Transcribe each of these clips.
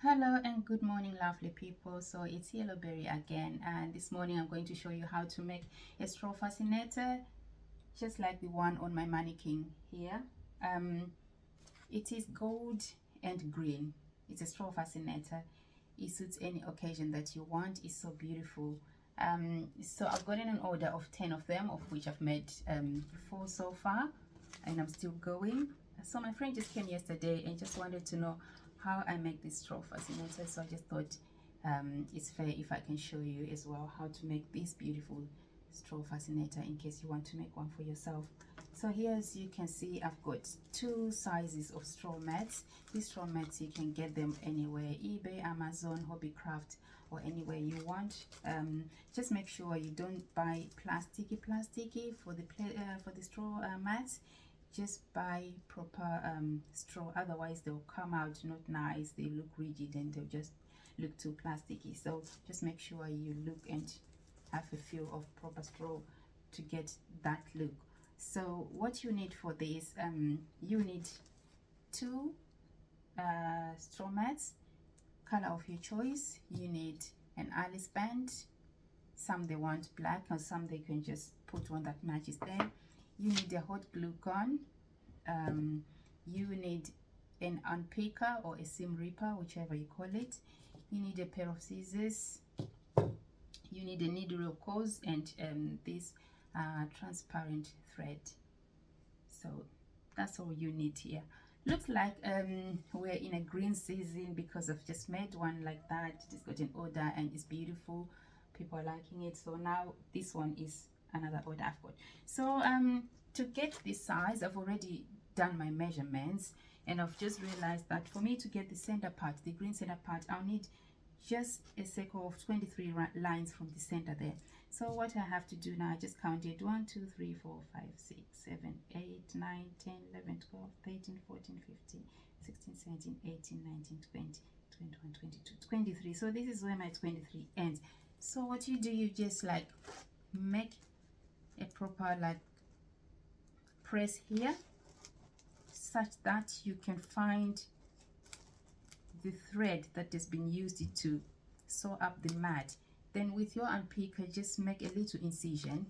Hello and good morning, lovely people. So it's Yellowberry again, and this morning I'm going to show you how to make a straw fascinator just like the one on my mannequin here. um it is gold and green. It's a straw fascinator. It suits any occasion that you want. It's so beautiful. So I've gotten an order of 10 of them, of which I've made 4 so far, and I'm still going. So my friend just came yesterday and just wanted to know how I make this straw fascinator, so I just thought it's fair if I can show you as well how to make this beautiful straw fascinator in case you want to make one for yourself. So here, as you can see, I've got 2 sizes of straw mats. These straw mats, you can get them anywhere: eBay, Amazon, Hobbycraft, or anywhere you want. Just make sure you don't buy plasticky for the straw mats. Just buy proper straw, otherwise they'll come out not nice. They look rigid and they'll just look too plasticky. So just make sure you look and have a feel of proper straw to get that look. So what you need for this, you need 2 straw mats, color of your choice. You need an Alice band. Some they want black, or some they can just put one that matches there. You need a hot glue gun. You need an unpicker or a seam ripper, whichever you call it. You need a pair of scissors. You need a needle, of course, and this transparent thread. So that's all you need here. Looks like we're in a green season because I've just made one like that. Just got an order and it's beautiful. People are liking it. So now this one is another order I've got. So to get this size, I've already done my measurements, and I've just realized that for me to get the center part, the green center part, I'll need just a circle of 23 lines from the center there. So what I have to do now, I just counted 1 2 3 4 5 6 7 8 9 10 11 12 13 14 15 16 17 18 19 20 21 22 23. So this is where my 23 ends. So what you do, you just like make a proper like press here, such that you can find the thread that has been used to sew up the mat. Then with your unpicker, just make a little incision.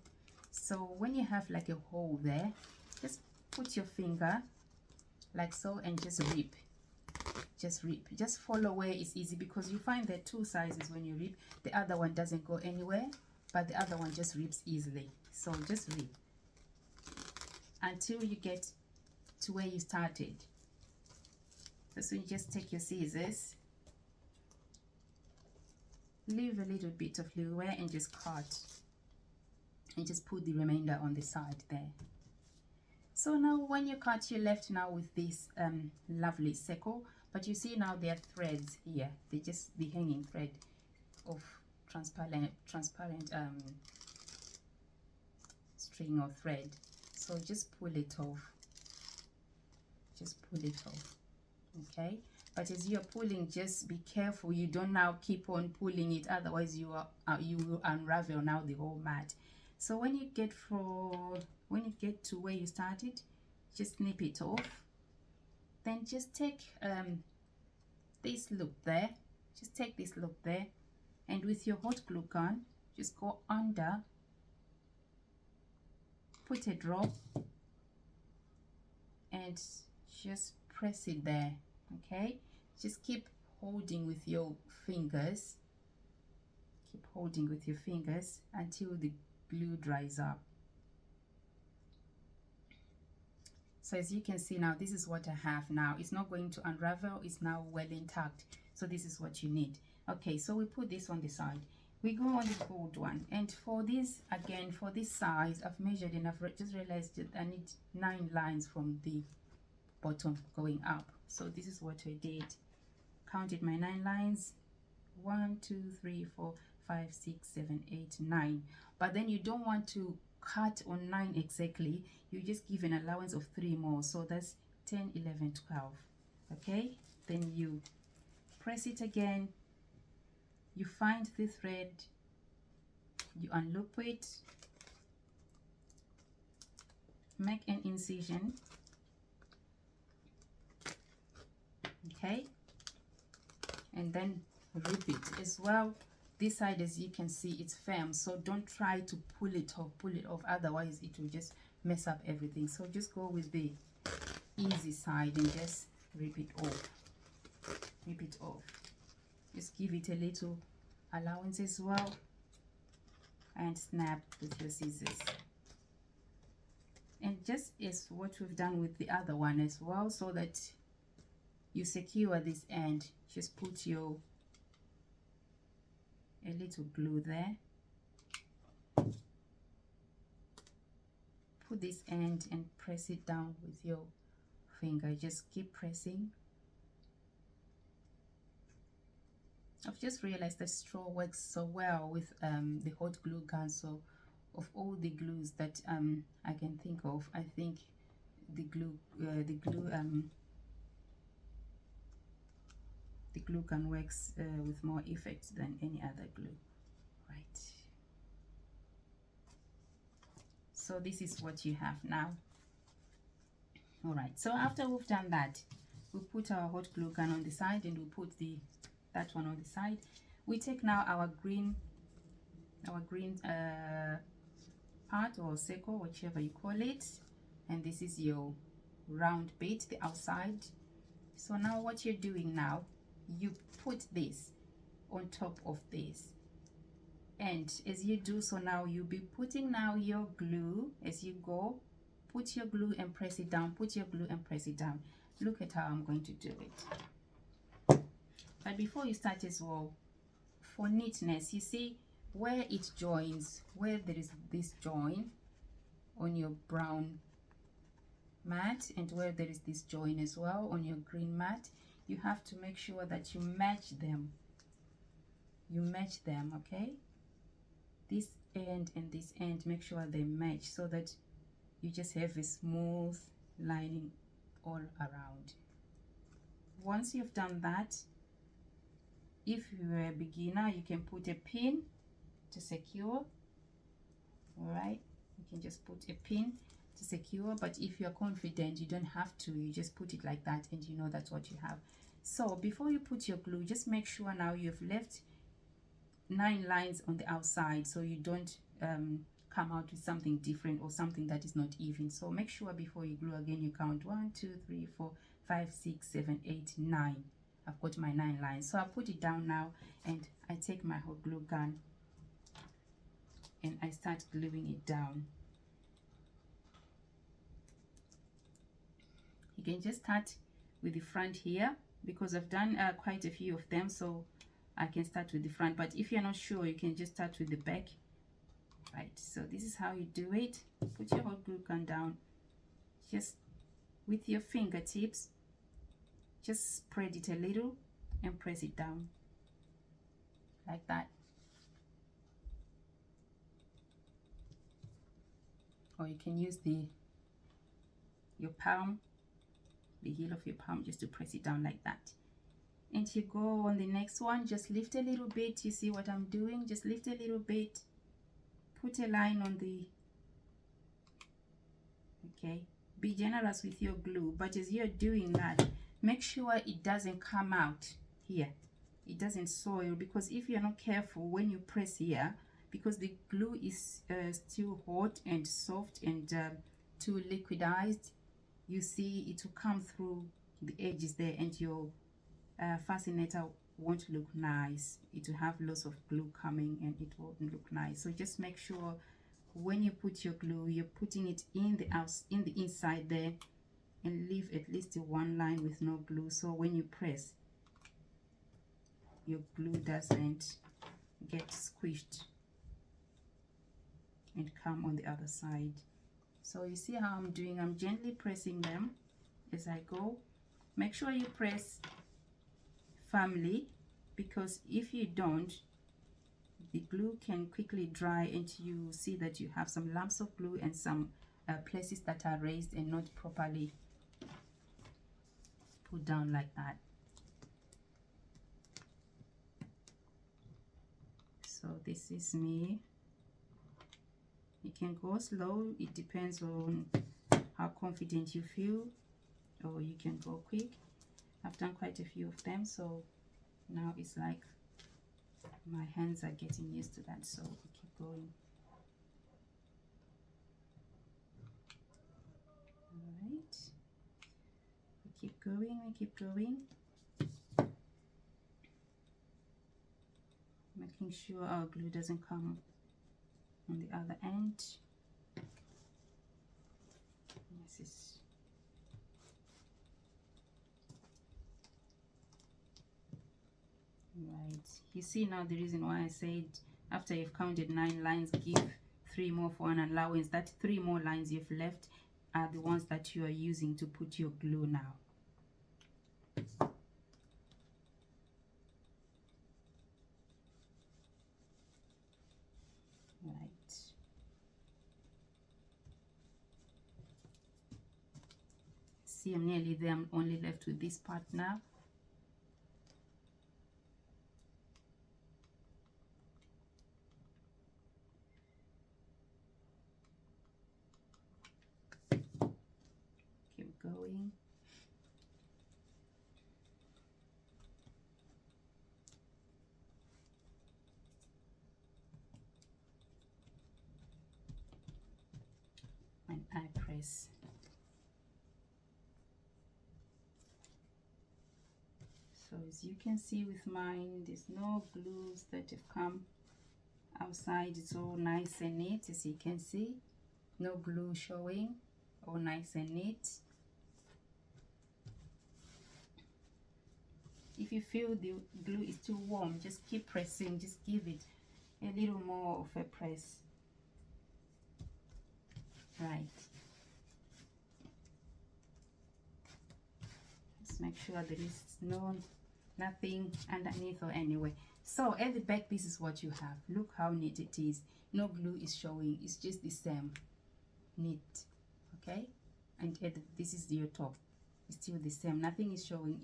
So when you have like a hole there, just put your finger like so and just rip. Just follow where it's easy, because you find there are 2 sizes. When you rip, the other one doesn't go anywhere, but the other one just rips easily. So just rip until you get to where you started. So you just take your scissors, leave a little bit of leeway and just cut, and just put the remainder on the side there. So now when you cut, you're left now with this lovely circle, but you see now there are threads here. They just the hanging thread of transparent string or thread. So just pull it off, okay? But as you're pulling, just be careful you don't now keep on pulling it, otherwise you will unravel now the whole mat. So when you get to where you started, just snip it off. Then just take this loop there, and with your hot glue gun, just go under, put a drop, and just press it there. Okay, just keep holding with your fingers, until the glue dries up. So as you can see now, this is what I have now. It's not going to unravel, it's now well intact. So this is what you need. Okay, so we put this on the side. We go on the gold one, and for this, again, for this size, I've measured and I've just realized that I need 9 lines from the bottom going up. So this is what I did. Counted my 9 lines: 1 2 3 4 5 6 7 8 9. But then you don't want to cut on 9 exactly. You just give an allowance of 3 more, so that's 10 11 12. Okay, then you press it again, you find the thread, you unloop it, make an incision, okay, and then rip it as well. This side, as you can see, it's firm, so don't try to pull it off, otherwise it will just mess up everything. So just go with the easy side and just rip it off. Just give it a little allowance as well, and snap with your scissors. And just as what we've done with the other one as well, so that you secure this end, just put a little glue there. Put this end and press it down with your finger. Just keep pressing. I've just realized that straw works so well with the hot glue gun. So of all the glues that I can think of, I think the glue gun works with more effect than any other glue, right? So this is what you have now. All right, so after we've done that, we put our hot glue gun on the side, and we put that one on the side. We take now our green part, or circle, whichever you call it, and this is your round bit, the outside. So now what you're doing now, you put this on top of this, and as you do so, now you'll be putting now your glue as you go. Put your glue and press it down, put your glue and press it down. Look at how I'm going to do it. But before you start as well, for neatness, you see where it joins, where there is this join on your brown mat, and where there is this join as well on your green mat, you have to make sure that you match them. Okay? This end and this end, make sure they match, so that you just have a smooth lining all around. Once you've done that, if you're a beginner, you can put a pin to secure. All right, you can just put a pin to secure, but if you're confident, you don't have to. You just put it like that, and you know that's what you have. So before you put your glue, just make sure now you've left 9 lines on the outside, so you don't come out with something different or something that is not even. So make sure before you glue again, you count 1 2 3 4 5 6 7 8 9. I've got my 9 lines, so I put it down now, and I take my hot glue gun and I start gluing it down. You can just start with the front here, because I've done quite a few of them, so I can start with the front. But if you're not sure, you can just start with the back. Right, so this is how you do it. Put your hot glue gun down, just with your fingertips, just spread it a little and press it down like that. Or you can use your palm, the heel of your palm, just to press it down like that. And you go on the next one, just lift a little bit. You see what I'm doing? Just lift a little bit, put a line on the, okay, be generous with your glue, but as you're doing that, make sure it doesn't come out here, it doesn't soil, because if you're not careful when you press here, because the glue is still hot and soft and too liquidized, you see it will come through the edges there, and your fascinator won't look nice. It will have lots of glue coming and it won't look nice. So just make sure when you put your glue, you're putting it in the inside there, and leave at least 1 line with no glue, so when you press, your glue doesn't get squished and come on the other side. So you see how I'm doing? I'm gently pressing them as I go. Make sure you press firmly, because if you don't, the glue can quickly dry, and you see that you have some lumps of glue and some places that are raised and not properly put down like that. So this is me. You can go slow, it depends on how confident you feel, or you can go quick. I've done quite a few of them, so Now it's like my hands are getting used to that, so we keep going. All right, we keep going, we keep going, making sure our glue doesn't come on the other end. This is right. You see now the reason why I said after you've counted 9 lines, give 3 more for an allowance. That 3 more lines you've left are the ones that you are using to put your glue now. Right. See, I'm nearly there. I'm only left with this part now. Keep going. And I press. So as you can see with mine, there's no glues that have come outside. It's all nice and neat, as you can see. No glue showing, all nice and neat. If you feel the glue is too warm, just keep pressing, just give it a little more of a press. Right. Just make sure there is nothing underneath or anywhere. So at the back, this is what you have. Look how neat it is. No glue is showing. It's just the same neat. Okay, and this is your top. It's still the same. Nothing is showing.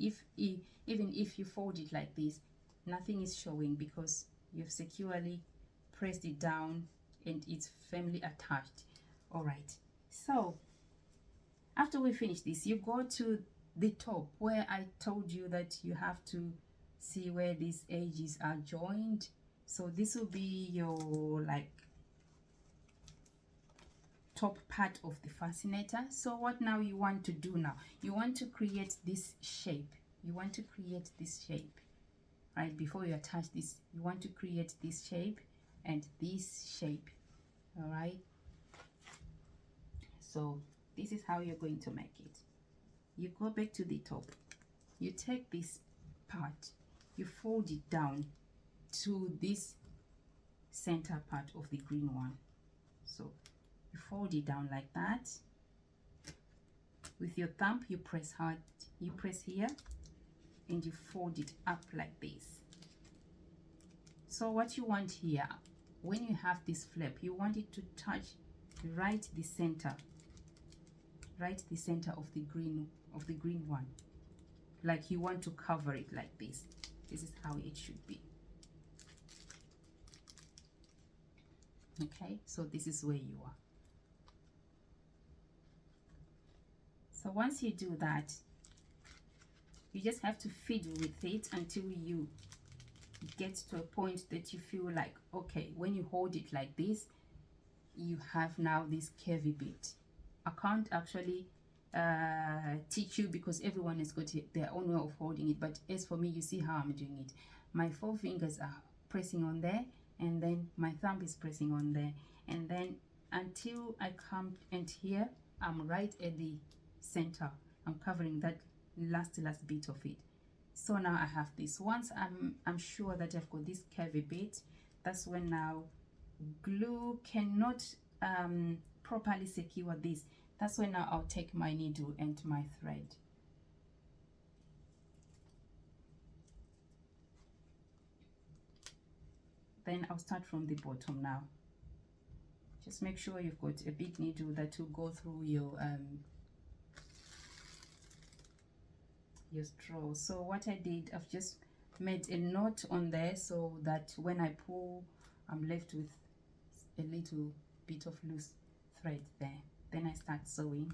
Even if you fold it like this, nothing is showing because you've securely pressed it down and it's firmly attached. All right. So after we finish this, you go to the top where I told you that you have to see where these edges are joined. So this will be your like top part of the fascinator. So what now you want to do now? You want to create this shape. You want to create this shape, right? Before you attach this, you want to create this shape and this shape, all right? So this is how you're going to make it. You go back to the top, you take this part, you fold it down to this center part of the green one. So you fold it down like that. With your thumb, you press hard, you press here, and you fold it up like this. So what you want here, when you have this flap, you want it to touch right the center of the green one. Like you want to cover it like this. This is how it should be. Okay, so this is where you are. So once you do that, you just have to fiddle with it until you get to a point that you feel like, okay, when you hold it like this, you have now this curvy bit. I can't actually teach you because everyone has got their own way of holding it, but as for me, you see how I'm doing it. My 4 fingers are pressing on there, and then my thumb is pressing on there, and then until I come and here, I'm right at the center. I'm covering that last bit of it. So now I have this. Once I'm sure that I've got this curvy bit, that's when now glue cannot properly secure this. That's when now I'll take my needle and my thread. Then I'll start from the bottom now. Just make sure you've got a big needle that will go through your straw. So what I did, I've just made a knot on there so that when I pull, I'm left with a little bit of loose thread there. Then I start sewing.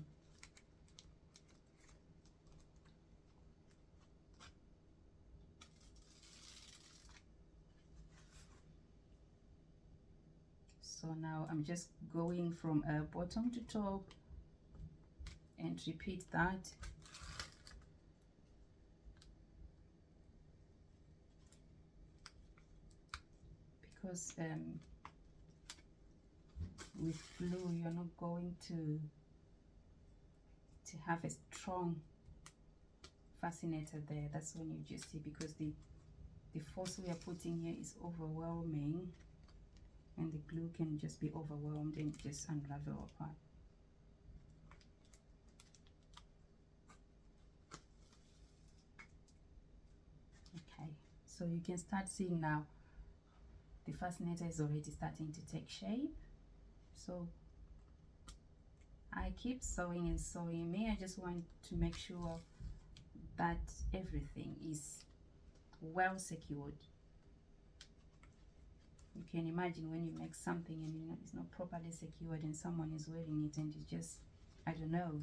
So now I'm just going from bottom to top and repeat that. Because with glue you're not going to have a strong fascinator there. That's when you just see, because the force we are putting here is overwhelming, and the glue can just be overwhelmed and just unravel apart. Okay, so you can start seeing now the fascinator is already starting to take shape. So I keep sewing and sewing. I just want to make sure that everything is well secured. You can imagine when you make something and it's not properly secured and someone is wearing it and it just, I don't know,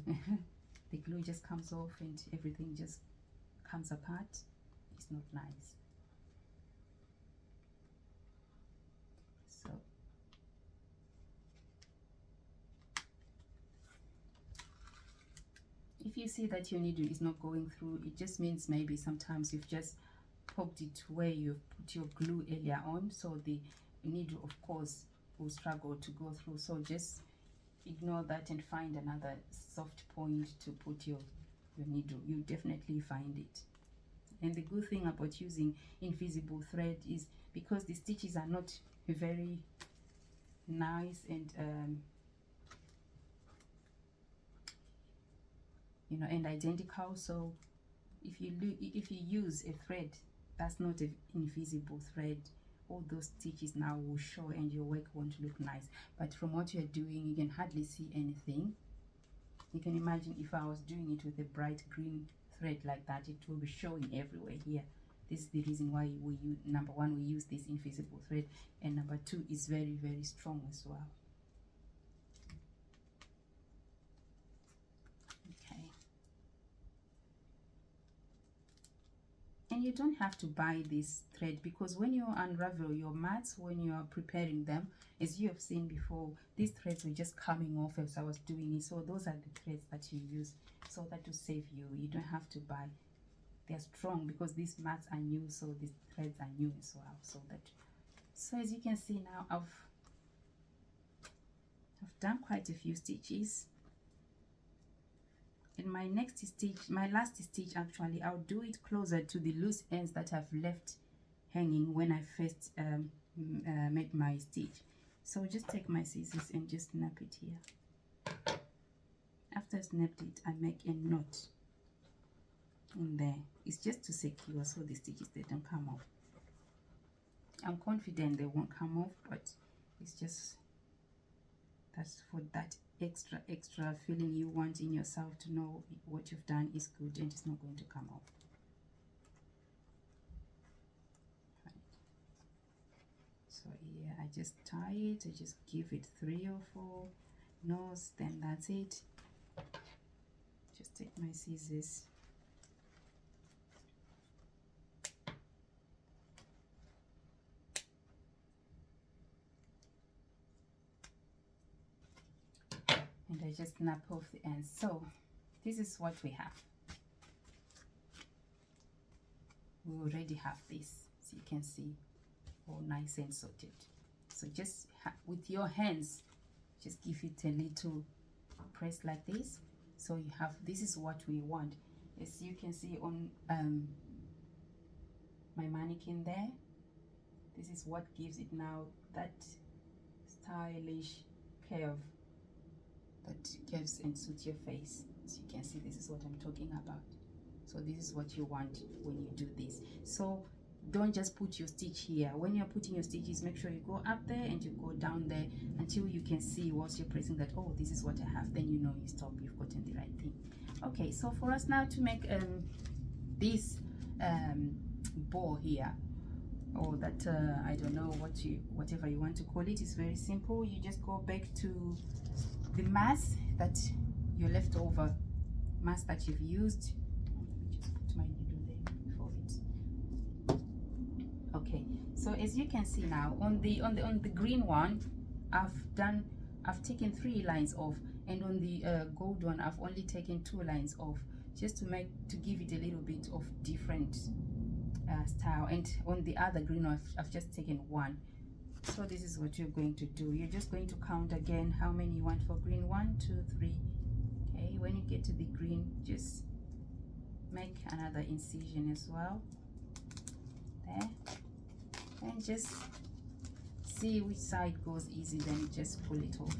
the glue just comes off and everything just comes apart. It's not nice. So if you see that your needle is not going through, it just means maybe sometimes you've just poked it where you've put your glue earlier on, so the needle of course will struggle to go through. So just ignore that and find another soft point to put your needle. You definitely find it. And the good thing about using invisible thread is because the stitches are not very nice and you know, and identical. So if you use a thread that's not an invisible thread, all those stitches now will show and your work won't look nice. But from what you're doing, you can hardly see anything. You can imagine if I was doing it with a bright green thread like that, it will be showing everywhere here. This is the reason why we use, number one, we use this invisible thread, and number two, is very, very strong as well. Okay. And you don't have to buy this thread, because when you unravel your mats, when you are preparing them, as you have seen before, these threads were just coming off as I was doing it. So those are the threads that you use, so that to save you, you don't have to buy. They're strong because these mats are new, so these threads are new as well. So as you can see now, I've done quite a few stitches. In my next stitch, my last stitch actually, I'll do it closer to the loose ends that I've left hanging when I first made my stitch. So just take my scissors and just snap it here. After I snapped it, I make a knot in there. It's just to secure so the stitches, they don't come off. I'm confident they won't come off, but it's just, that's for that extra feeling you want in yourself, to know what you've done is good and it's not going to come off. Right. So here I just tie it, I just give it 3 or 4 knots, then that's it. Just take my scissors, and I just snap off the ends. So this is what we have. We already have this, so you can see, all nice and sorted. So just with your hands, just give it a little press like this, so you have, this is what we want. As you can see on my mannequin there, this is what gives it now that stylish curve that gives and suits your face. So you can see, this is what I'm talking about. So this is what you want when you do this. So don't just put your stitch here. When you're putting your stitches, make sure you go up there and you go down there until you can see, whilst you're pressing, that, oh, this is what I have. Then you know you stop, you've gotten the right thing. Okay, so for us now to make this bow here, or that I don't know whatever you want to call it, is very simple. You just go back to the mass, that your leftover mass that you've used. Let me just put my needle there before it. Okay, so as you can see now, on the green one, I've taken 3 lines off, and on the gold one I've only taken 2 lines off, just to give it a little bit of different style. And on the other green one I've just taken 1. So this is what you're going to do. You're just going to count again how many you want for green. 1, 2, 3. Okay, when you get to the green, just make another incision as well there, and just see which side goes easy, then you just pull it off.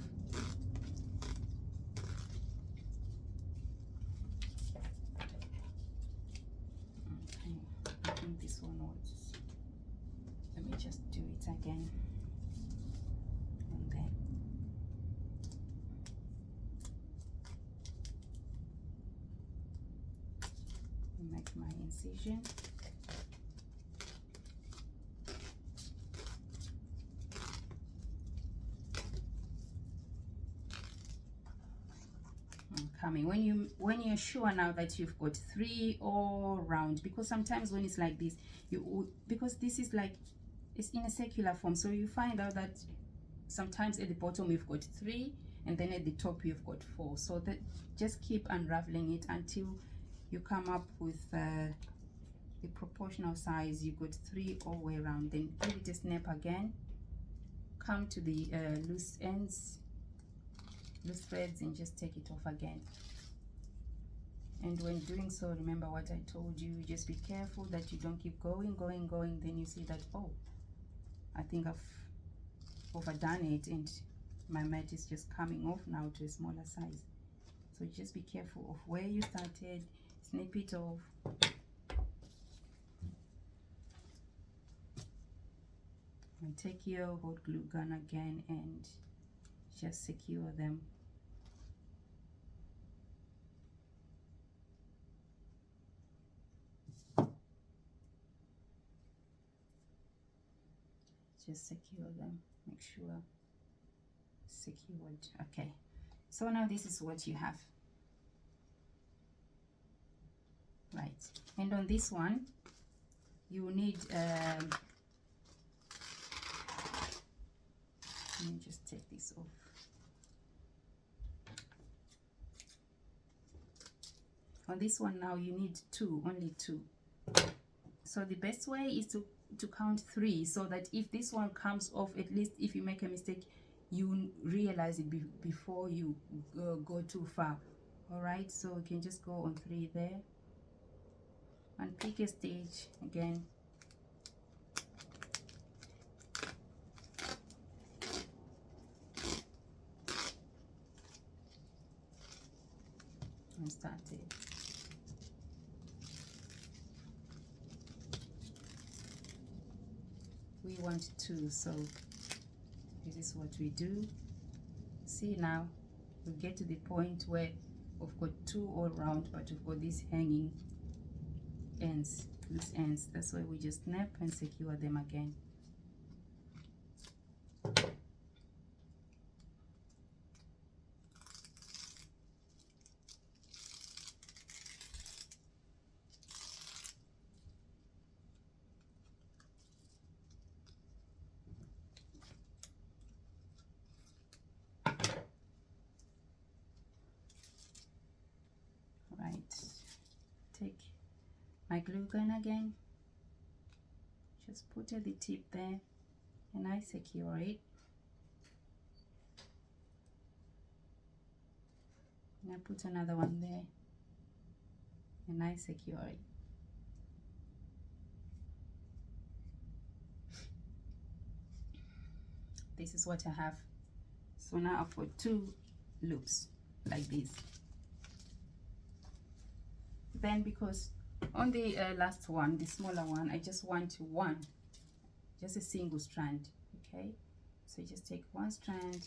Okay, I think this one was, let me just do it again on there. Make my incision. Coming when you're sure now that you've got 3 all round, because sometimes when it's like this, because this is like, it's in a circular form, so you find out that sometimes at the bottom you've got 3, and then at the top you've got 4. So that, just keep unraveling it until you come up with the proportional size. You got 3 all the way around. Then give it a snap again, come to the loose ends, loose threads, and just take it off again. And when doing so, remember what I told you, just be careful that you don't keep going, then you see that, oh, I think I've overdone it and my mat is just coming off now to a smaller size. So just be careful of where you started, snip it off. And take your hot glue gun again and just secure them. Just secure them, make sure secured. Okay, so now this is what you have, right? And on this one you need let me just take this off. On this one now you need 2, only 2. So the best way is to count 3, so that if this one comes off, at least if you make a mistake, you realize it before you go too far. All right, so we can just go on 3 there and pick a stitch again. And start it. We want 2, so this is what we do. See, now we get to the point where we've got 2 all round, but we've got these hanging ends, loose ends. That's why we just snap and secure them again. Take my glue gun again, just put at the tip there and I secure it. And I put another one there and I secure it. This is what I have. So now I've got 2 loops like this. Then, because on the last one, the smaller one, I just want just a single strand. Okay, so you just take 1 strand,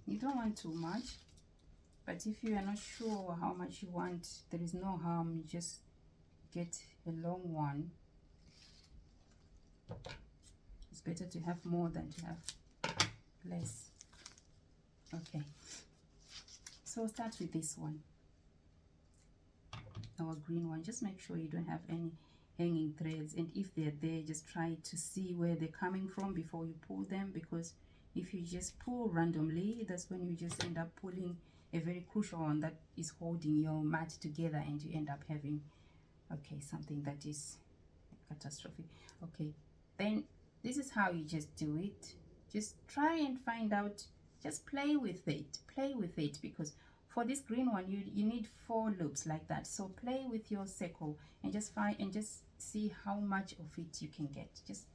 you don't want too much, but if you are not sure how much you want, there is no harm, you just get a long one. It's better to have more than to have less. Okay, so start with this one. our green one, just make sure you don't have any hanging threads, and if they're there, just try to see where they're coming from before you pull them, because if you just pull randomly, that's when you just end up pulling a very crucial one that is holding your mat together, and you end up having, okay, something that is catastrophic. Okay, then this is how you just do it. Just try and find out, just play with it, because for this green one you need 4 loops like that. So play with your circle and just find and just see how much of it you can get. Just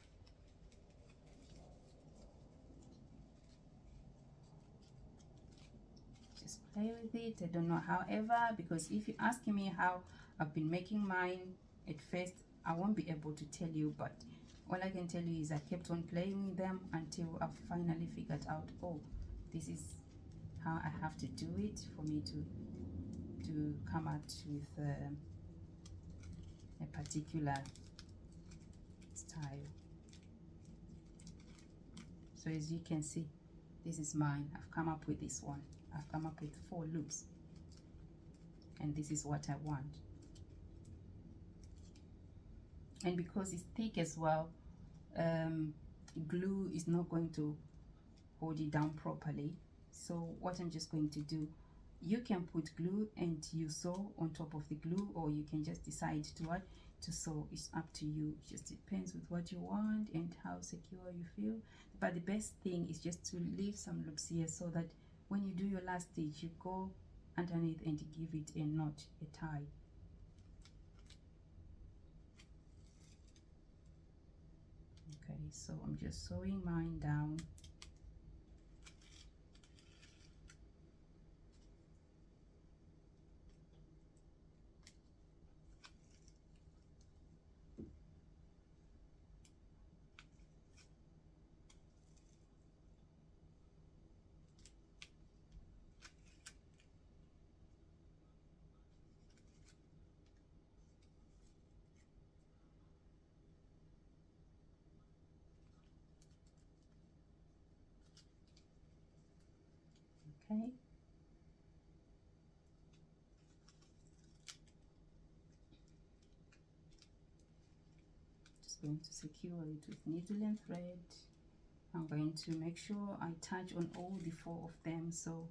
play with it. I don't know, however, because if you're asking me how I've been making mine, at first I won't be able to tell you, but all I can tell you is I kept on playing with them until I finally figured out, oh, this is how I have to do it for me to come out with a particular style. So as you can see, this is mine. I've come up with this one. I've come up with 4 loops, and this is what I want. And because it's thick as well, glue is not going to hold it down properly. So what I'm just going to do, you can put glue and you sew on top of the glue, or you can just decide to sew. It's up to you. It just depends with what you want and how secure you feel. But the best thing is just to leave some loops here, so that when you do your last stitch, you go underneath and give it a knot, a tie. Okay, so I'm just sewing mine down. Okay. Just going to secure it with needle and thread. I'm going to make sure I touch on all the 4 of them. So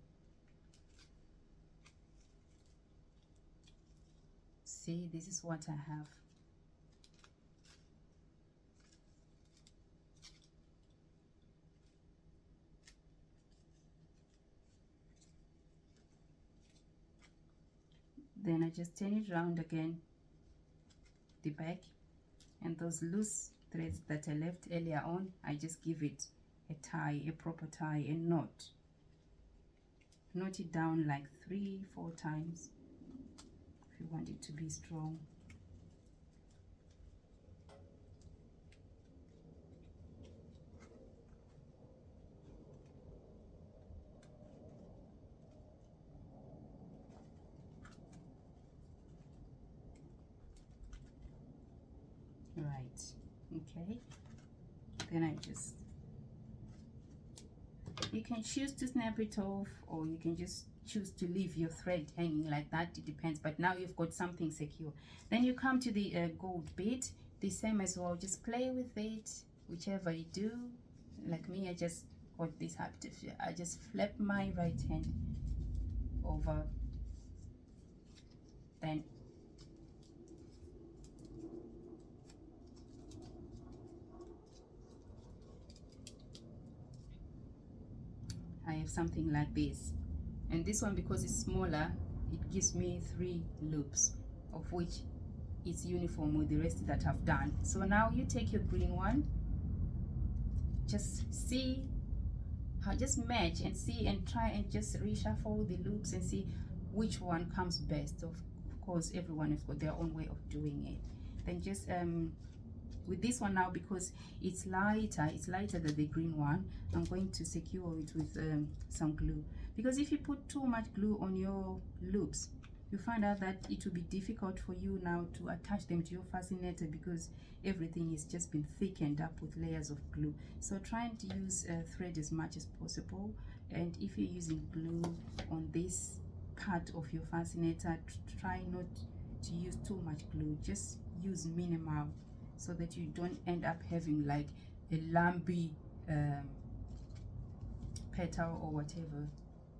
see, this is what I have. Then I just turn it around again, the back, and those loose threads that I left earlier on, I just give it a tie, a proper tie, a knot. Knot it down like 3-4 times if you want it to be strong. Right, okay, then I just, you can choose to snap it off, or you can just choose to leave your thread hanging like that. It depends, but now you've got something secure. Then you come to the gold bit, the same as well. Just play with it, whichever you do. Like me, I just got this habit. I just flip my right hand over, then I have something like this. And this one, because it's smaller, it gives me 3 loops, of which it's uniform with the rest that I've done. So now you take your green one, just see how, just match and see, and try and just reshuffle the loops and see which one comes best. Of course, everyone has got their own way of doing it. Then just with this one now, because it's lighter than the green one, I'm going to secure it with some glue, because if you put too much glue on your loops, you find out that it will be difficult for you now to attach them to your fascinator, because everything has just been thickened up with layers of glue. So trying to use thread as much as possible, and if you're using glue on this part of your fascinator, try not to use too much glue. Just use minimal so that you don't end up having like a lumpy petal or whatever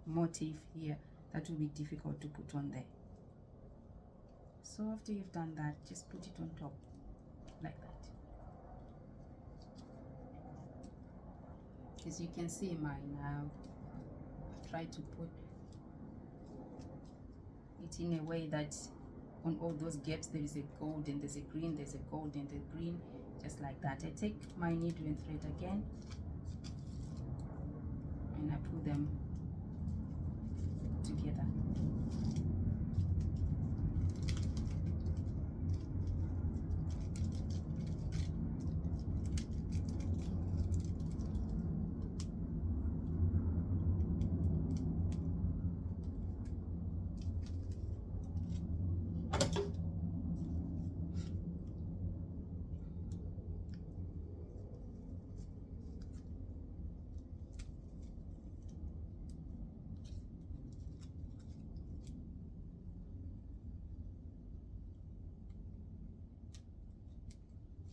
motif here that will be difficult to put on there. So after you've done that, just put it on top like that. As you can see mine now, I've tried to put it in a way that on all those gaps there is a gold and there's a green, there's a gold and a green, just like that. I take my needle and thread again and I put them together.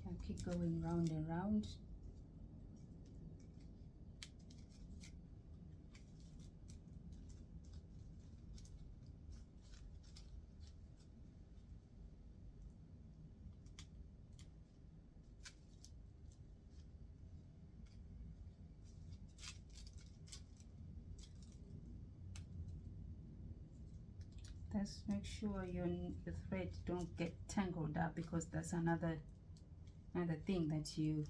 I'll keep going round and round. Just make sure your thread don't get tangled up, because that's another thing that you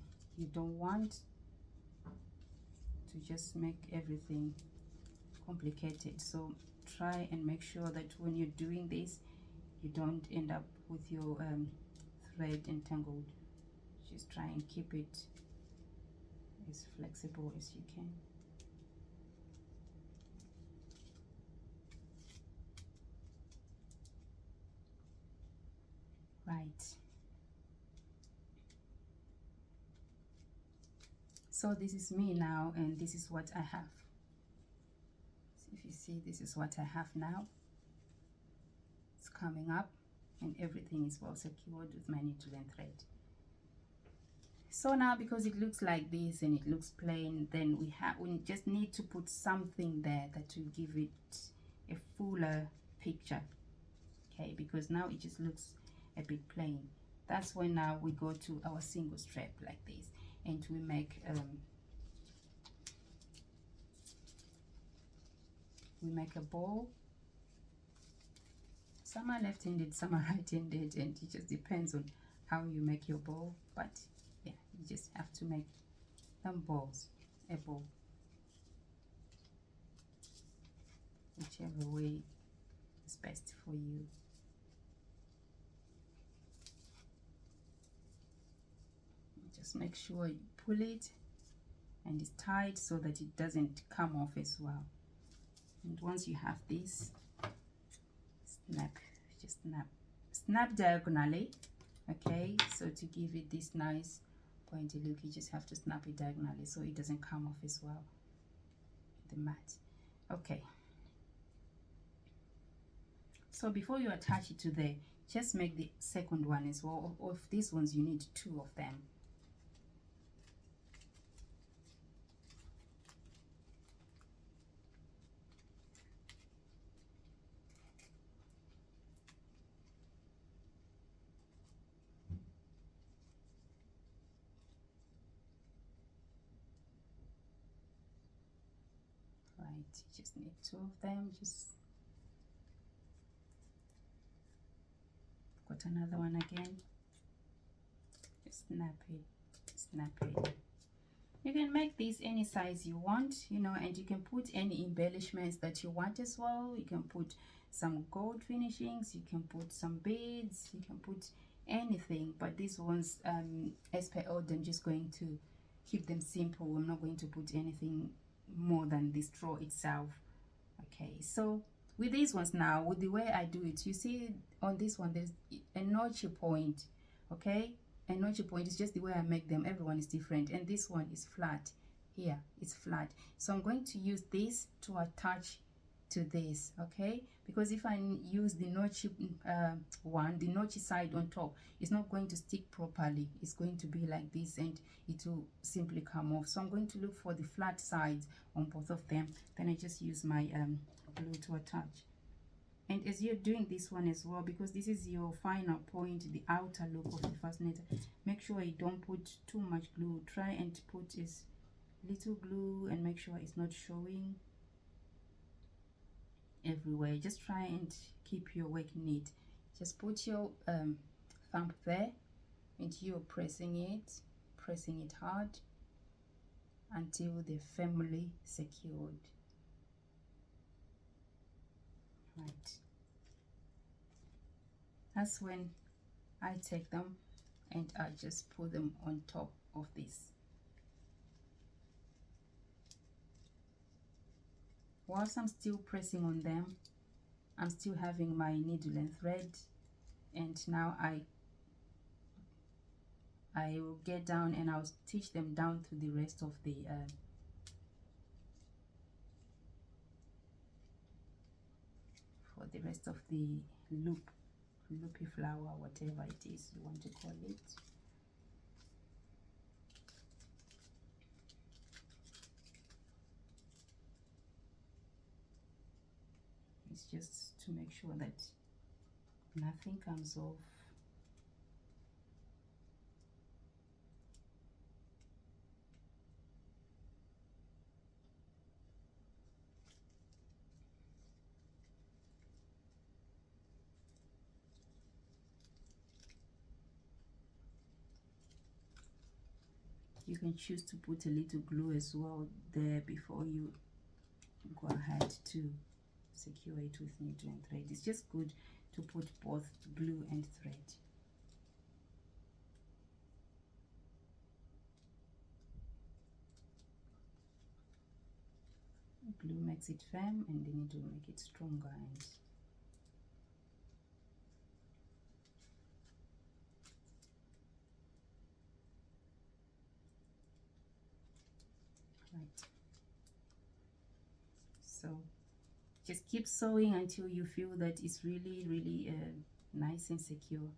don't want to just make everything complicated. So try and make sure that when you're doing this, you don't end up with your thread entangled. Just try and keep it as flexible as you can. Right. So this is me now, and this is what I have. So if you see, this is what I have now. It's coming up and everything is well secured with my needle and thread. So now, because it looks like this and it looks plain, then we just need to put something there that will give it a fuller picture. Okay, because now it just looks a bit plain. That's when now we go to our single strap like this, and we make a bow. Some are left-handed, some are right-handed, and it just depends on how you make your bow. But yeah, you just have to make them bows, a bow, whichever way is best for you. Just make sure you pull it and it's tight so that it doesn't come off as well. And once you have this, snap diagonally. Okay, so to give it this nice pointy look, you just have to snap it diagonally so it doesn't come off as well, the mat. Okay, so before you attach it to there, just make the second one as well. Of these ones you need 2 of them. Right, you just need 2 of them. Just got another one again. Just snap it. You can make this any size you want, you know, and you can put any embellishments that you want as well. You can put some gold finishings, you can put some beads, you can put anything, but these ones, as per order, I'm just going to keep them simple. I'm not going to put anything more than the straw itself. Okay, so with these ones now, with the way I do it, you see on this one there's a notch point. Okay, a notch point is just the way I make them. Everyone is different, and this one is flat. Here it's flat, so I'm going to use this to attach to this, okay? Because if I use the notch one, the notch side on top, it's not going to stick properly. It's going to be like this and it will simply come off. So I'm going to look for the flat sides on both of them. Then I just use my glue to attach. And as you're doing this one as well, because this is your final point, the outer look of the fascinator, make sure you don't put too much glue. Try and put as little glue and make sure it's not showing everywhere. Just try and keep your work neat. Just put your thumb there and you're pressing it hard until they're firmly secured. Right, that's when I take them and I just put them on top of this. Whilst I'm still pressing on them, I'm still having my needle and thread, and now I will get down and I'll stitch them down to the rest of the for the rest of the loopy flower, whatever it is you want to call it. It's just to make sure that nothing comes off. You can choose to put a little glue as well there before you go ahead to secure it with needle and thread. It's just good to put both glue and thread. Glue makes it firm and the needle make it stronger. And right, so just keep sewing until you feel that it's really nice and secure.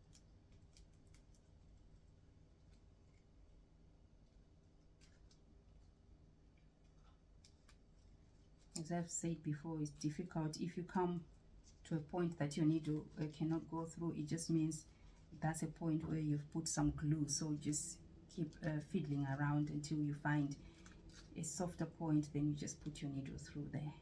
As I've said before, it's difficult. If you come to a point that your needle cannot go through, it just means that's a point where you've put some glue. So just keep fiddling around until you find a softer point, then you just put your needle through there.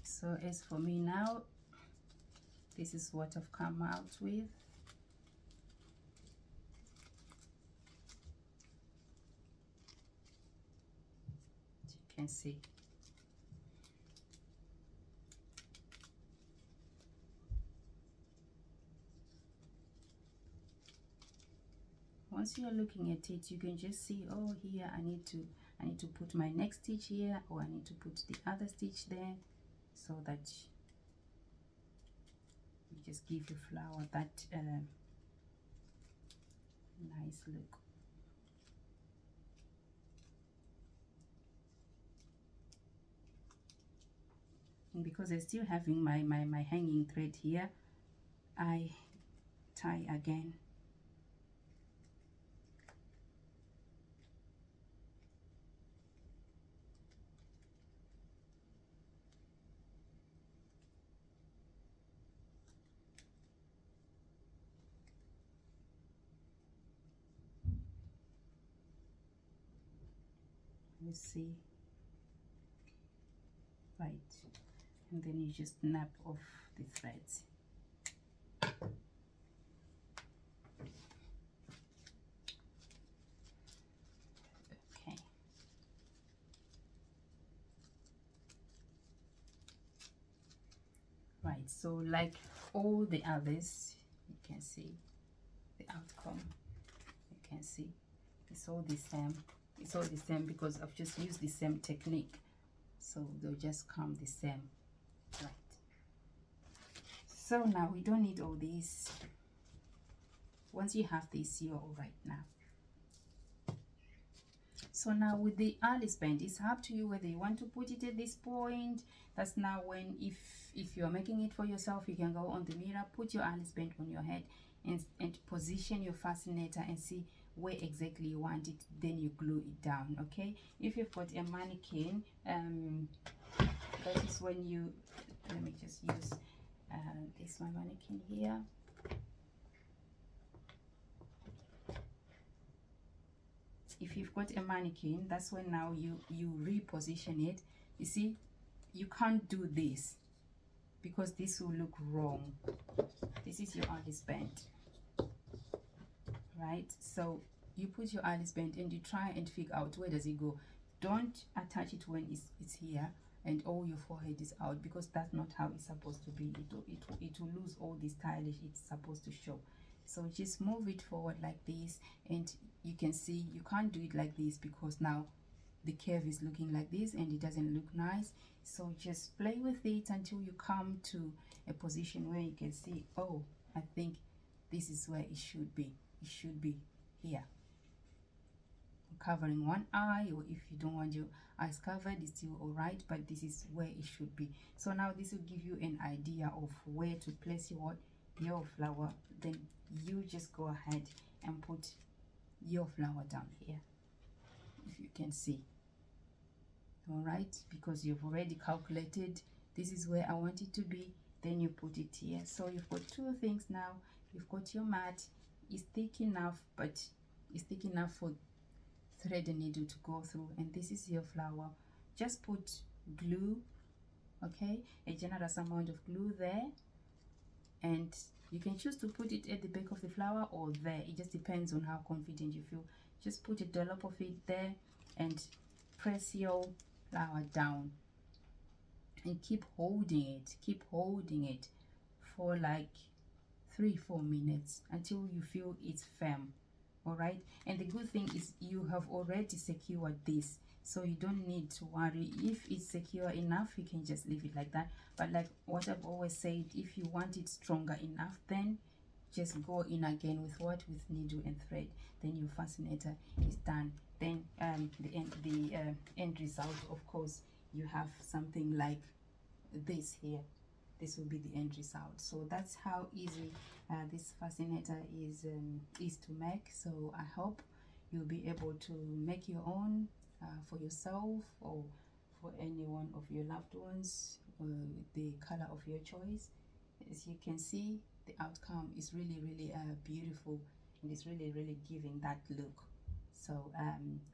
So as for me now, this is what I've come out with. As you can see. Once you're looking at it, you can just see, oh, here I need to put my next stitch here, or I need to put the other stitch there, so that you just give your flower that nice look. And because I'm still having my hanging thread here, I tie again. You see, right, and then you just snap off the threads. Okay, right, so like all the others, you can see the outcome. You can see it's all the same. It's all the same because I've just used the same technique, so they'll just come the same, right? So now we don't need all these. Once you have this, you're all right now. So now with the Alice band, it's up to you whether you want to put it at this point. That's now when, if you're making it for yourself, you can go on the mirror, put your Alice band on your head, and position your fascinator and see where exactly you want it. Then you glue it down. Okay, if you've got a mannequin, that is when you, let me just use this my mannequin here. If you've got a mannequin, that's when now you reposition it. You see, you can't do this because this will look wrong. This is your Alice band, right? So you put your Alice band and you try and figure out where does it go. Don't attach it when it's here and all your forehead is out, because that's not how it's supposed to be. It will lose all the stylish it's supposed to show. So just move it forward like this, and you can see you can't do it like this because now the curve is looking like this and it doesn't look nice. So just play with it until you come to a position where you can see, oh, I think this is where it should be. It should be here, covering one eye, or if you don't want your eyes covered, it's still all right, but this is where it should be. So now this will give you an idea of where to place your flower. Then you just go ahead and put your flower down here, if you can see. All right, because you've already calculated this is where I want it to be, then you put it here. So you've got two things now. You've got your mat. It's thick enough, but it's thick enough for thread and needle to go through, and this is your flower. Just put glue, okay, a generous amount of glue there, and you can choose to put it at the back of the flower or there. It just depends on how confident you feel. Just put a dollop of it there and press your flower down and keep holding it for like 3-4 minutes until you feel it's firm. All right, and the good thing is you have already secured this, so you don't need to worry. If it's secure enough, you can just leave it like that. But like what I've always said, if you want it stronger enough, then just go in again with needle and thread. Then your fascinator is done. Then the end result, of course, you have something like this here. This will be the end result. So that's how easy this fascinator is to make. So I hope you'll be able to make your own for yourself or for any one of your loved ones, the color of your choice. As you can see, the outcome is really beautiful, and it's really giving that look. So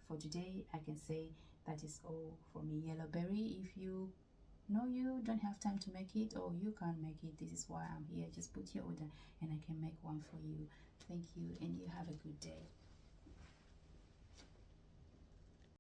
for today, I can say that is all for me, Yellowberry. If you you don't have time to make it, or you can't make it, this is why I'm here. Just put your order and I can make one for you. Thank you, and you have a good day.